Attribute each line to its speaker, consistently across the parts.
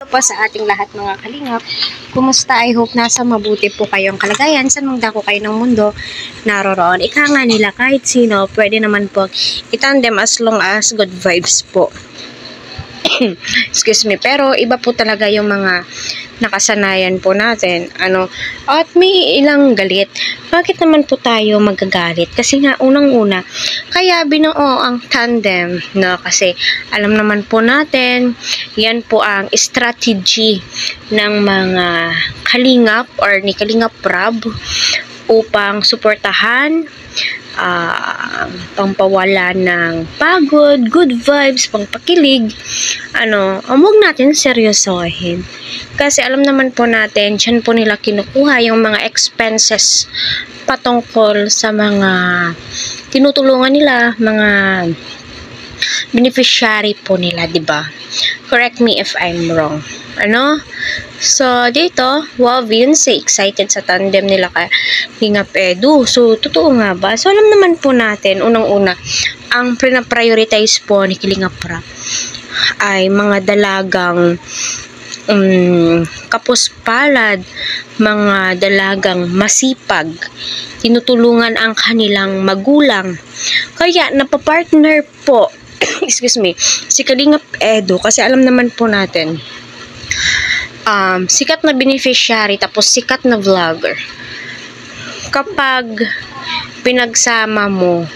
Speaker 1: Po sa ating lahat mga kalingap. Kumusta? I hope nasa mabuti po kayong kalagayan. Saan mang dako kayo ng mundo naroroon. Ika nga nila kahit sino, pwede naman po itandem as long as good vibes po. Excuse me. Pero iba po talaga yung mga nakasanayan po natin. At may ilang galit. Bakit naman po tayo magagalit? Kasi nga unang-una, kaya binuo ang tandem, no? Kasi alam naman po natin, yan po ang strategy ng mga kalingap or ni Kalingap Rab upang suportahan, pampawala ng pagod, good vibes, pangpakilig. Huwag natin seryosohin. Kasi alam naman po natin, dyan po nila kinukuha yung mga expenses patungkol sa mga tinutulungan nila, mga beneficiary po nila, diba? Correct me if I'm wrong. So, dito, wow, Vince, excited sa tandem nila kay Kalingap Edu. So, totoo nga ba? So, alam naman po natin, unang-una, ang prioritize po ni Kalingap Rab ay mga dalagang kapuspalad, mga dalagang masipag, tinutulungan ang kanilang magulang. Kaya, napapartner po, excuse me, si Kalingap Edu, kasi alam naman po natin, sikat na beneficiary tapos sikat na vlogger. Kapag pinagsama mo,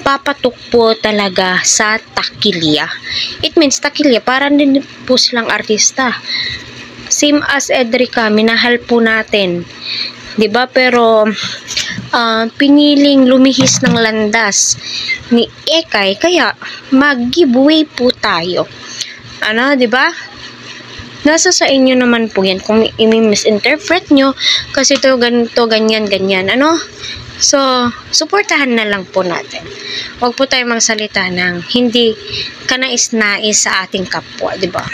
Speaker 1: papatok po talaga sa takilya. It means takilya, parang din po silang artista. Same as Edrica, minahal po natin. 'Di ba? Pero piniling lumihis ng landas ni Ekay, kaya mag-giveaway po tayo. 'Di ba? Nasa sa inyo naman po yan kung i-misinterpret nyo kasi ito ganito, ganyan. So, suportahan na lang po natin. Huwag po tayo magsalita ng hindi kanais-nais sa ating kapwa, di ba?